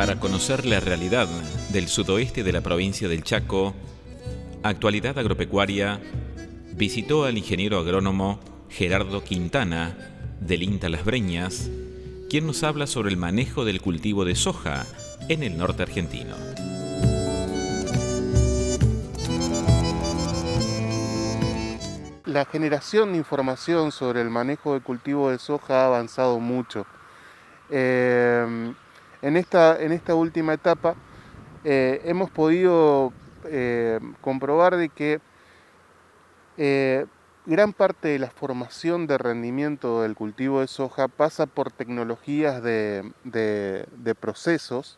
Para conocer la realidad del sudoeste de la provincia del Chaco, actualidad agropecuaria, visitó al ingeniero agrónomo Gerardo Quintana, del INTA Las Breñas, quien nos habla sobre el manejo del cultivo de soja en el norte argentino. La generación de información sobre el manejo del cultivo de soja ha avanzado mucho. En esta última etapa hemos podido comprobar de que gran parte de la formación de rendimiento del cultivo de soja pasa por tecnologías de procesos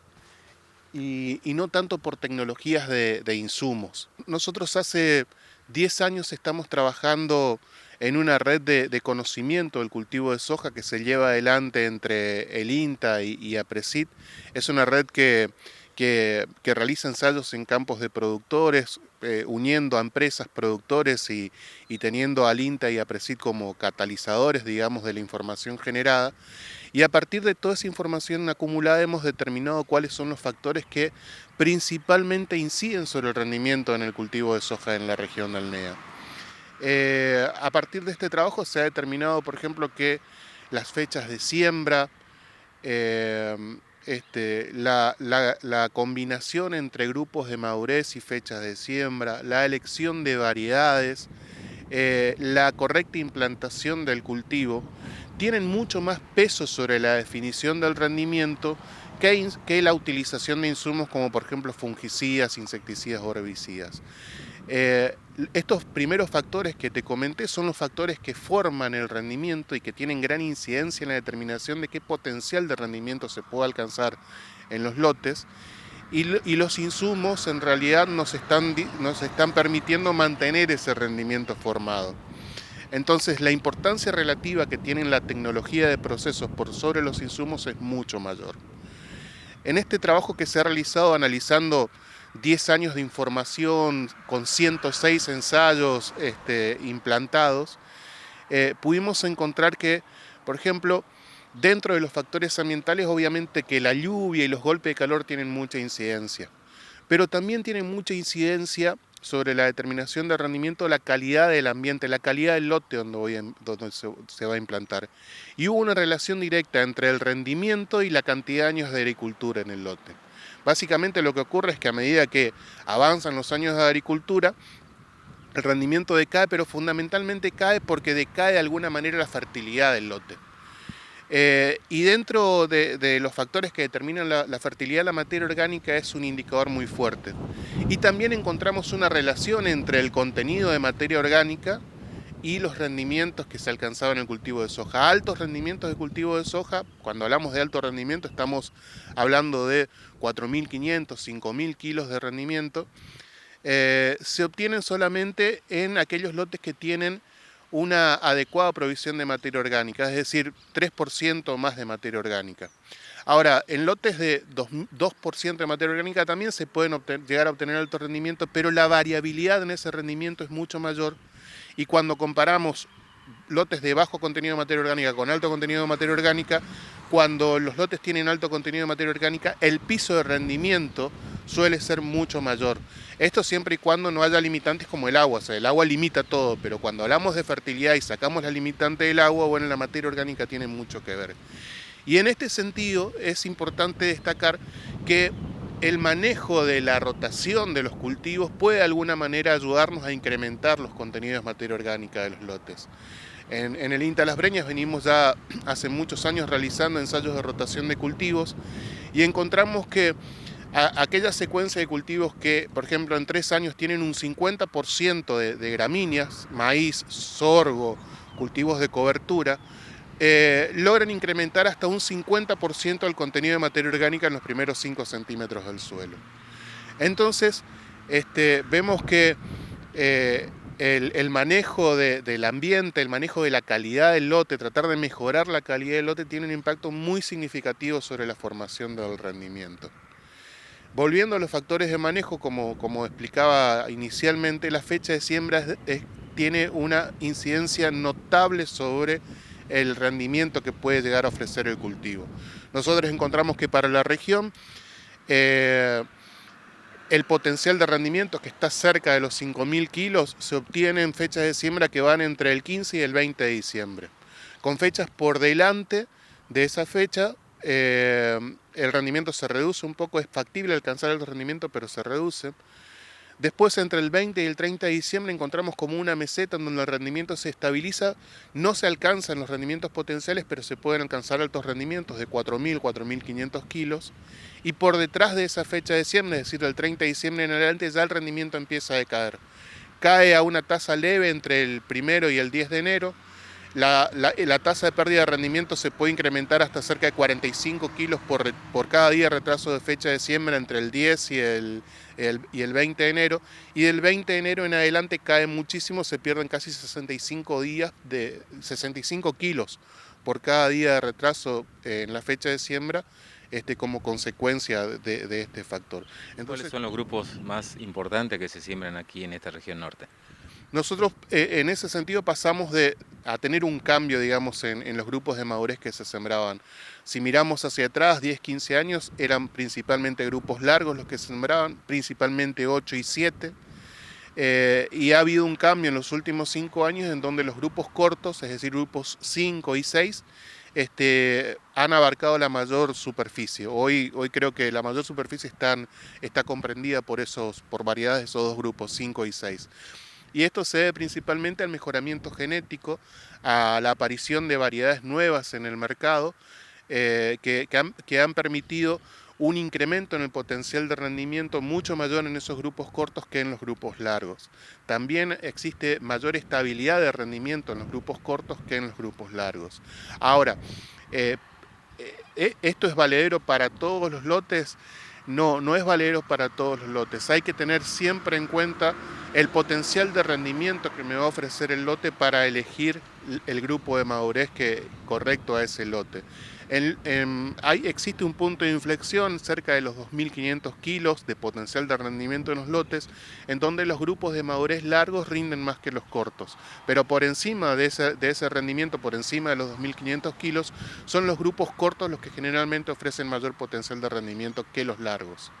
y no tanto por tecnologías de insumos. Nosotros hace 10 años estamos trabajando en una red de conocimiento del cultivo de soja que se lleva adelante entre el INTA y APRESID. Es una red que realiza ensayos en campos de productores, uniendo a empresas, productores y teniendo al INTA y APRESID como catalizadores, digamos, de la información generada. Y a partir de toda esa información acumulada hemos determinado cuáles son los factores que principalmente inciden sobre el rendimiento en el cultivo de soja en la región del NEA. A partir de este trabajo se ha determinado, por ejemplo, que las fechas de siembra, la combinación entre grupos de madurez y fechas de siembra, la elección de variedades, la correcta implantación del cultivo, tienen mucho más peso sobre la definición del rendimiento que la utilización de insumos como por ejemplo fungicidas, insecticidas o herbicidas. Estos primeros factores que te comenté son los factores que forman el rendimiento y que tienen gran incidencia en la determinación de qué potencial de rendimiento se puede alcanzar en los lotes. Y los insumos en realidad nos están permitiendo mantener ese rendimiento formado. Entonces la importancia relativa que tiene la tecnología de procesos por sobre los insumos es mucho mayor. En este trabajo que se ha realizado analizando 10 años de información con 106 ensayos implantados, pudimos encontrar que, por ejemplo, dentro de los factores ambientales, obviamente que la lluvia y los golpes de calor tienen mucha incidencia, pero también tienen mucha incidencia sobre la determinación de rendimiento, la calidad del ambiente, la calidad del lote donde se va a implantar. Y hubo una relación directa entre el rendimiento y la cantidad de años de agricultura en el lote. Básicamente lo que ocurre es que a medida que avanzan los años de agricultura, el rendimiento decae, pero fundamentalmente cae porque decae de alguna manera la fertilidad del lote. Y dentro de los factores que determinan la fertilidad de la materia orgánica es un indicador muy fuerte. Y también encontramos una relación entre el contenido de materia orgánica y los rendimientos que se alcanzaban en el cultivo de soja. Altos rendimientos de cultivo de soja, cuando hablamos de alto rendimiento estamos hablando de 4.500, 5.000 kilos de rendimiento, se obtienen solamente en aquellos lotes que tienen una adecuada provisión de materia orgánica, es decir, 3% más de materia orgánica. Ahora, en lotes de 2% de materia orgánica también se pueden llegar a obtener alto rendimiento, pero la variabilidad en ese rendimiento es mucho mayor y cuando comparamos lotes de bajo contenido de materia orgánica con alto contenido de materia orgánica, cuando los lotes tienen alto contenido de materia orgánica, el piso de rendimiento suele ser mucho mayor. Esto siempre y cuando no haya limitantes como el agua, o sea, el agua limita todo, pero cuando hablamos de fertilidad y sacamos la limitante del agua, bueno, la materia orgánica tiene mucho que ver. Y en este sentido es importante destacar que el manejo de la rotación de los cultivos puede de alguna manera ayudarnos a incrementar los contenidos de materia orgánica de los lotes. En el INTA Las Breñas venimos ya hace muchos años realizando ensayos de rotación de cultivos y encontramos que aquella secuencia de cultivos que, por ejemplo, en 3 años tienen un 50% de gramíneas, maíz, sorgo, cultivos de cobertura, logran incrementar hasta un 50% el contenido de materia orgánica en los primeros 5 centímetros del suelo. Entonces, vemos que el manejo del ambiente, el manejo de la calidad del lote, tratar de mejorar la calidad del lote tiene un impacto muy significativo sobre la formación del rendimiento. Volviendo a los factores de manejo, como explicaba inicialmente, la fecha de siembra tiene una incidencia notable sobre el rendimiento que puede llegar a ofrecer el cultivo. Nosotros encontramos que para la región Eh, el potencial de rendimiento, que está cerca de los 5.000 kilos, se obtiene en fechas de siembra que van entre el 15 y el 20 de diciembre. Con fechas por delante de esa fecha, el rendimiento se reduce un poco, es factible alcanzar el rendimiento, pero se reduce. Después, entre el 20 y el 30 de diciembre, encontramos como una meseta en donde el rendimiento se estabiliza. No se alcanzan los rendimientos potenciales, pero se pueden alcanzar altos rendimientos de 4.000, 4.500 kilos. Y por detrás de esa fecha de diciembre, es decir, del 30 de diciembre en adelante, ya el rendimiento empieza a decaer. Cae a una tasa leve entre el 1 y el 10 de enero. La tasa de pérdida de rendimiento se puede incrementar hasta cerca de 45 kilos por cada día de retraso de fecha de siembra entre el 10 y el 20 de enero. Y del 20 de enero en adelante cae muchísimo, se pierden casi 65 kilos por cada día de retraso en la fecha de siembra, como consecuencia de este factor. Entonces, ¿cuáles son los grupos más importantes que se siembran aquí en esta región norte? Nosotros en ese sentido pasamos a tener un cambio, digamos, en los grupos de madurez que se sembraban. Si miramos hacia atrás, 10, 15 años, eran principalmente grupos largos los que se sembraban, principalmente 8 y 7. Y ha habido un cambio en los últimos 5 años en donde los grupos cortos, es decir, grupos 5 y 6, han abarcado la mayor superficie. Hoy creo que la mayor superficie está comprendida por variedades de esos dos grupos, 5 y 6. Y esto se debe principalmente al mejoramiento genético, a la aparición de variedades nuevas en el mercado, que han permitido un incremento en el potencial de rendimiento mucho mayor en esos grupos cortos que en los grupos largos. También existe mayor estabilidad de rendimiento en los grupos cortos que en los grupos largos. Ahora, ¿esto es valedero para todos los lotes? No, no es valedero para todos los lotes. Hay que tener siempre en cuenta el potencial de rendimiento que me va a ofrecer el lote para elegir el grupo de madurez correcto a ese lote. Existe un punto de inflexión cerca de los 2.500 kilos de potencial de rendimiento en los lotes, en donde los grupos de madurez largos rinden más que los cortos. Pero por encima de ese rendimiento, por encima de los 2.500 kilos, son los grupos cortos los que generalmente ofrecen mayor potencial de rendimiento que los largos.